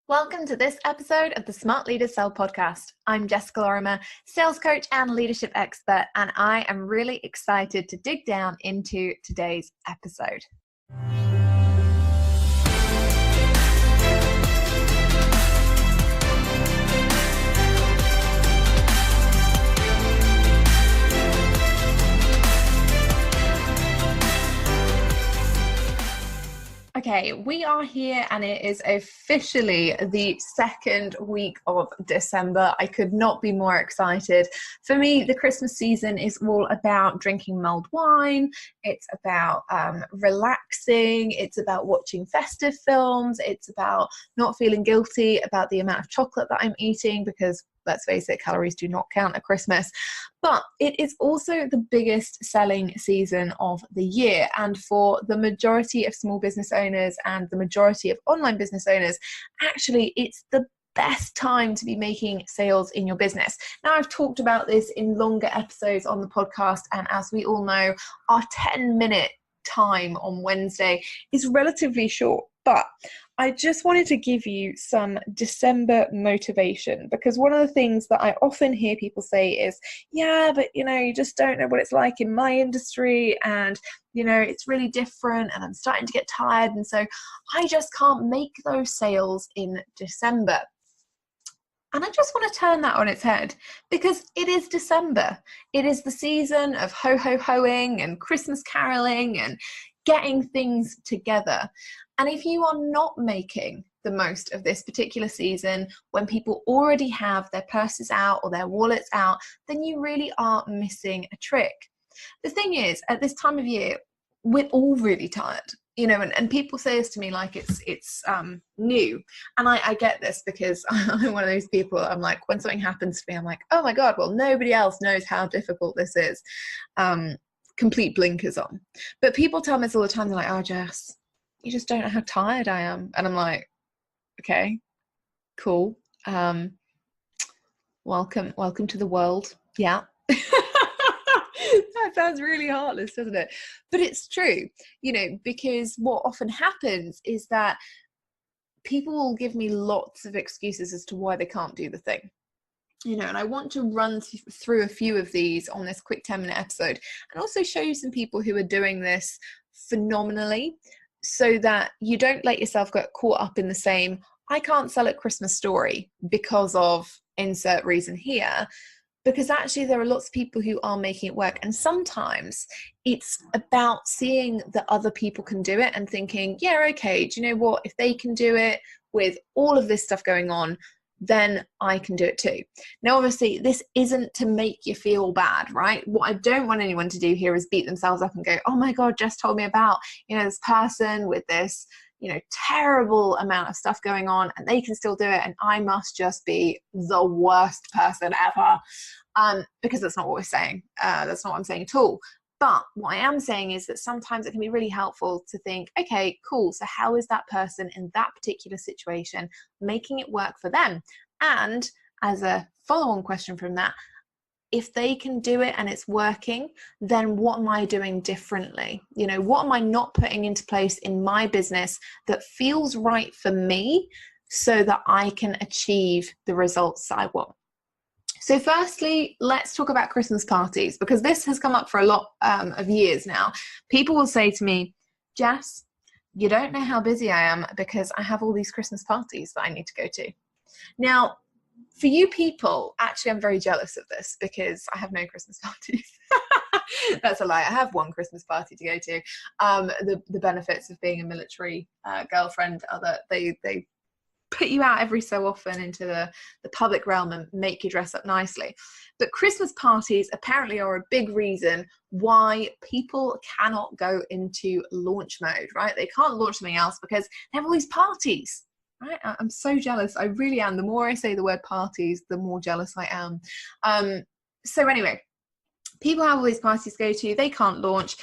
Welcome to this episode of the Smart Leaders Sell podcast. I'm Jessica Lorimer, sales coach and leadership expert, and I am really excited to dig down into today's episode. Okay, we are here and it is officially the second week of December. I could not be more excited. For me, the Christmas season is all about drinking mulled wine. It's about relaxing. It's about watching festive films. It's about not feeling guilty about the amount of chocolate that I'm eating because, let's face it, calories do not count at Christmas. But it is also the biggest selling season of the year. And for the majority of small business owners and the majority of online business owners, actually, it's the best time to be making sales in your business. Now, I've talked about this in longer episodes on the podcast. And as we all know, our 10-minute time on Wednesday is relatively short. But I just wanted to give you some December motivation, because one of the things that I often hear people say is, yeah, but you just don't know what it's like in my industry, and it's really different, and I'm starting to get tired, and so I just can't make those sales in December. And I just want to turn that on its head, because it is December. It is the season of ho-ho-hoing and Christmas caroling and getting things together. And if you are not making the most of this particular season when people already have their purses out or their wallets out, then you really are missing a trick. The thing is, at this time of year, we're all really tired. And people say this to me like it's new. And I get this because I'm one of those people, I'm like, when something happens to me, I'm like, oh my God, well, nobody else knows how difficult this is. Complete blinkers on. But people tell me this all the time. They're like, oh, Jess, you just don't know how tired I am. And I'm like, okay, cool. Welcome to the world. Yeah. That sounds really heartless, doesn't it? But it's true, because what often happens is that people will give me lots of excuses as to why they can't do the thing. And I want to run through a few of these on this quick 10-minute episode, and also show you some people who are doing this phenomenally, so that you don't let yourself get caught up in the same, I can't sell at Christmas story because of insert reason here. Because actually there are lots of people who are making it work. And sometimes it's about seeing that other people can do it and thinking, yeah, okay, do you know what? If they can do it with all of this stuff going on, then I can do it too. Now, obviously, this isn't to make you feel bad, right? What I don't want anyone to do here is beat themselves up and go, oh my God, Jess told me about, this person with this, terrible amount of stuff going on, and they can still do it, and I must just be the worst person ever. Because that's not what we're saying. That's not what I'm saying at all. But what I am saying is that sometimes it can be really helpful to think, okay, cool. So how is that person in that particular situation making it work for them? And as a follow-on question from that, if they can do it and it's working, then what am I doing differently? What am I not putting into place in my business that feels right for me so that I can achieve the results that I want? So firstly, let's talk about Christmas parties, because this has come up for a lot of years now. People will say to me, Jess, you don't know how busy I am because I have all these Christmas parties that I need to go to. Now, for you people, actually, I'm very jealous of this because I have no Christmas parties. That's a lie. I have one Christmas party to go to. The benefits of being a military girlfriend are that they put you out every so often into the public realm and make you dress up nicely. But Christmas parties apparently are a big reason why people cannot go into launch mode, right? They can't launch something else because they have all these parties, right? I'm so jealous. I really am. The more I say the word parties, the more jealous I am. So anyway, people have all these parties to go to. They can't launch.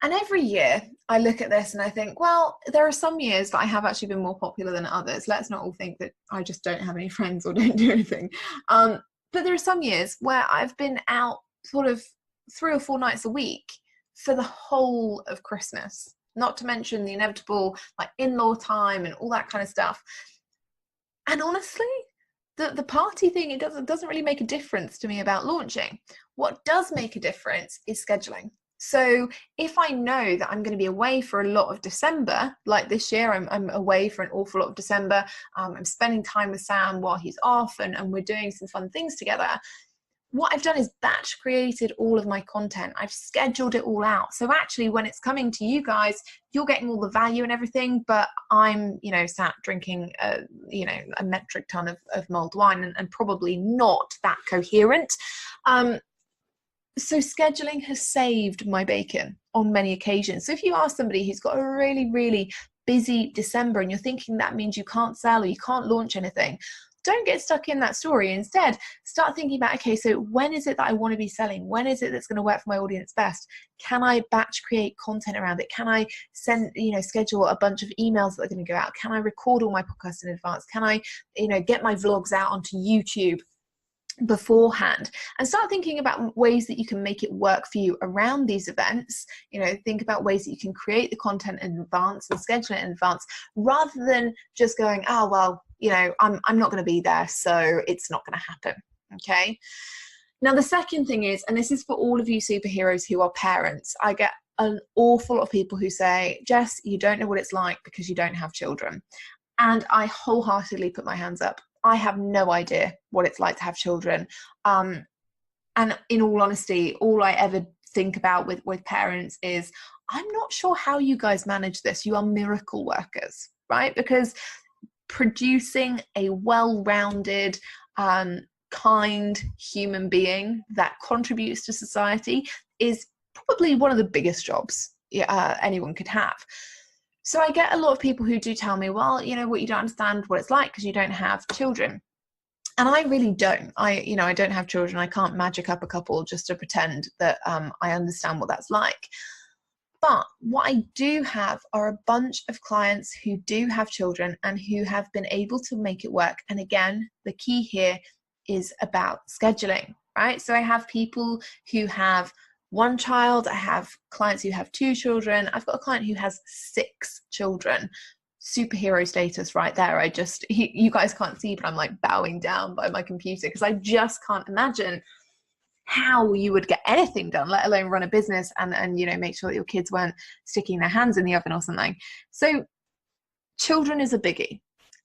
And every year I look at this and I think, well, there are some years that I have actually been more popular than others. Let's not all think that I just don't have any friends or don't do anything. But there are some years where I've been out sort of 3 or 4 nights a week for the whole of Christmas, not to mention the inevitable like in-law time and all that kind of stuff. And honestly, the party thing, it doesn't really make a difference to me about launching. What does make a difference is scheduling. So if I know that I'm going to be away for a lot of December, like this year, I'm away for an awful lot of December. I'm spending time with Sam while he's off, and we're doing some fun things together. What I've done is batch created all of my content. I've scheduled it all out. So actually, when it's coming to you guys, you're getting all the value and everything, but I'm, sat drinking, a metric ton of mulled wine and probably not that coherent. So scheduling has saved my bacon on many occasions. So if you ask somebody who's got a really, really busy December and you're thinking that means you can't sell or you can't launch anything, don't get stuck in that story. Instead, start thinking about, okay, so when is it that I want to be selling? When is it that's going to work for my audience best? Can I batch create content around it? Can I schedule a bunch of emails that are going to go out? Can I record all my podcasts in advance? Can I, get my vlogs out onto YouTube beforehand? And start thinking about ways that you can make it work for you around these events. Think about ways that you can create the content in advance and schedule it in advance, rather than just going, oh well, I'm not going to be there, so it's not going to happen. Okay, now the second thing is, and this is for all of you superheroes who are parents, I get an awful lot of people who say, Jess, you don't know what it's like because you don't have children. And I wholeheartedly put my hands up. I have no idea what it's like to have children. And in all honesty, all I ever think about with parents is, I'm not sure how you guys manage this. You are miracle workers, right? Because producing a well-rounded, kind human being that contributes to society is probably one of the biggest jobs anyone could have. So I get a lot of people who do tell me, well, you don't understand what it's like because you don't have children. And I really don't. I don't have children. I can't magic up a couple just to pretend that I understand what that's like. But what I do have are a bunch of clients who do have children and who have been able to make it work. And again, the key here is about scheduling, right? So I have people who have one child. I have clients who have 2 children. I've got a client who has 6 children. Superhero status right there. You guys can't see, but I'm like bowing down by my computer because I just can't imagine how you would get anything done, let alone run a business and make sure that your kids weren't sticking their hands in the oven or something. So children is a biggie.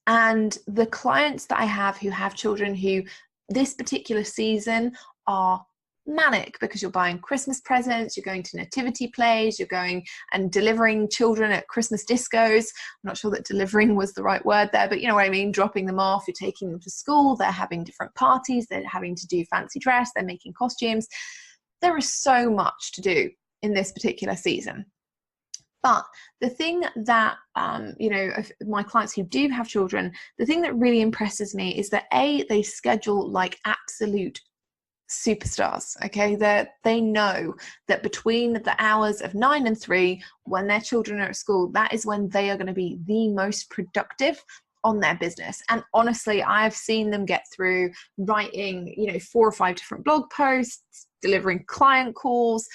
And the clients that I have who have children who this particular season are manic because you're buying Christmas presents, you're going to nativity plays, you're going and delivering children at Christmas discos. I'm not sure that delivering was the right word there, but you know what I mean, dropping them off, you're taking them to school, they're having different parties, they're having to do fancy dress, they're making costumes. There is so much to do in this particular season. But the thing that, my clients who do have children, the thing that really impresses me is that they schedule like absolute superstars. Okay, they know that between the hours of 9 and 3, when their children are at school, that is when they are going to be the most productive on their business. And honestly, I've seen them get through writing 4 or 5 different blog posts, delivering client calls,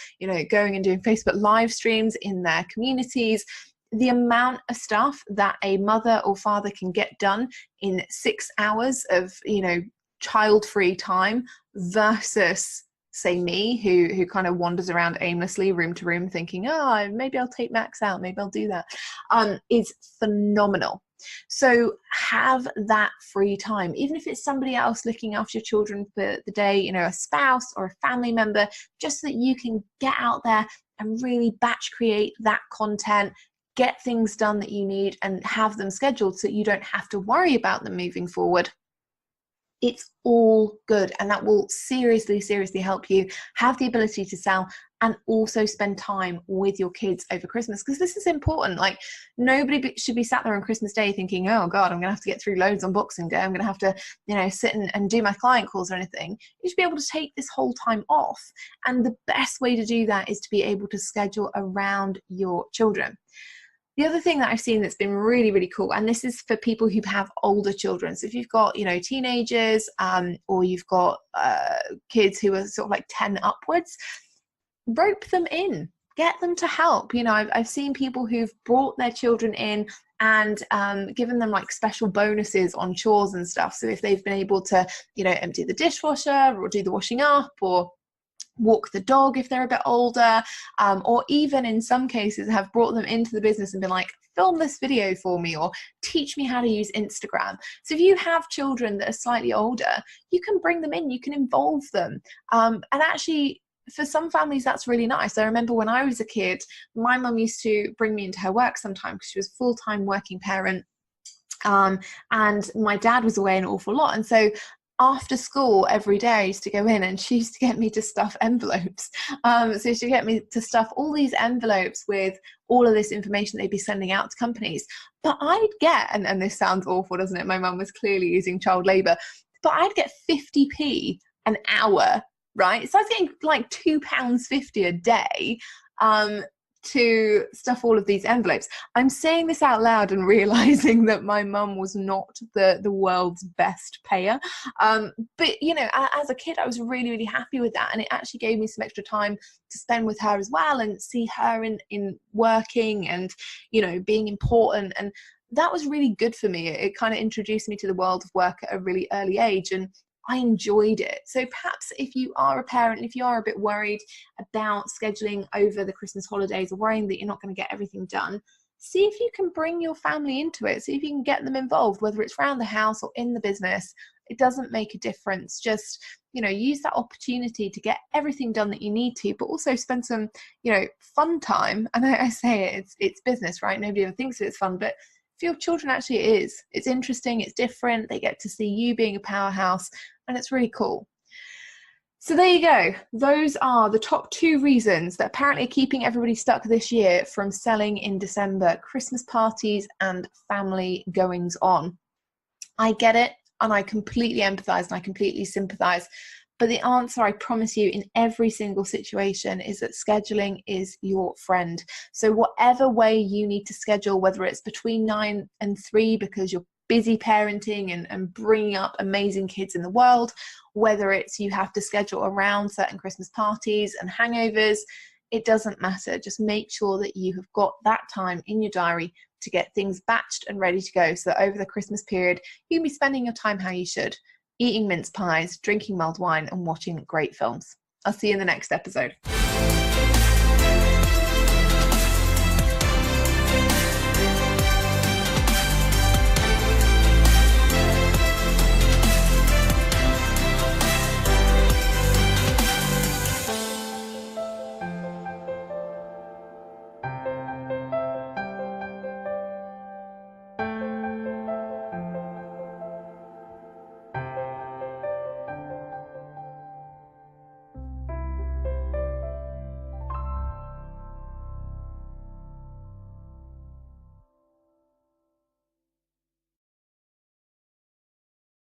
going and doing Facebook live streams in their communities. The amount of stuff that a mother or father can get done in 6 hours of child-free time versus say me who kind of wanders around aimlessly room to room thinking, oh, maybe I'll take Max out, maybe I'll do that, is phenomenal. So have that free time, even if it's somebody else looking after your children for the day, a spouse or a family member, just so that you can get out there and really batch create that content, get things done that you need and have them scheduled so that you don't have to worry about them moving forward. It's all good, and that will seriously help you have the ability to sell and also spend time with your kids over Christmas, because this is important. Like, nobody should be sat there on Christmas Day thinking, oh God, I'm gonna have to get through loads on Boxing Day, I'm gonna have to sit and do my client calls or anything. You should be able to take this whole time off, and the best way to do that is to be able to schedule around your children. The other thing that I've seen that's been really cool, and this is for people who have older children. So if you've got, teenagers, or you've got kids who are sort of like 10 upwards, rope them in, get them to help. I've seen people who've brought their children in and given them like special bonuses on chores and stuff. So if they've been able to, you know, empty the dishwasher or do the washing up or walk the dog if they're a bit older, or even in some cases have brought them into the business and been like, film this video for me or teach me how to use Instagram. So if you have children that are slightly older, you can bring them in, you can involve them. And actually, for some families, that's really nice. I remember when I was a kid, my mum used to bring me into her work sometimes because she was a full-time working parent. And my dad was away an awful lot. And so after school every day I used to go in and she used to get me to stuff envelopes. So she'd get me to stuff all these envelopes with all of this information they'd be sending out to companies. But I'd get, and this sounds awful, doesn't it? My mum was clearly using child labour, but I'd get 50p an hour, right? So I was getting like £2.50 a day to stuff all of these envelopes. I'm saying this out loud and realizing that my mum was not the world's best payer. But, you know, as a kid, I was really, really happy with that. And it actually gave me some extra time to spend with her as well and see her in working and, you know, being important. And that was really good for me. It kind of introduced me to the world of work at a really early age. And I enjoyed it. So perhaps if you are a parent, if you are a bit worried about scheduling over the Christmas holidays or worrying that you're not going to get everything done, see if you can bring your family into it. See if you can get them involved, whether it's around the house or in the business. It doesn't make a difference. Just, you know, use that opportunity to get everything done that you need to, but also spend some, you know, fun time. And I say it's business, right? Nobody ever thinks it's fun, but for your children, actually it is. It's interesting, it's different. They get to see you being a powerhouse, and it's really cool. So there you go. Those are the top 2 reasons that apparently are keeping everybody stuck this year from selling in December: Christmas parties and family goings on. I get it, and I completely empathize and I completely sympathize. But the answer, I promise you, in every single situation is that scheduling is your friend. So whatever way you need to schedule, whether it's between 9 and 3 because you're busy parenting and bringing up amazing kids in the world, whether it's you have to schedule around certain Christmas parties and hangovers, it doesn't matter. Just make sure that you have got that time in your diary to get things batched and ready to go, so that over the Christmas period, you can be spending your time how you should. Eating mince pies, drinking mulled wine, and watching great films. I'll see you in the next episode.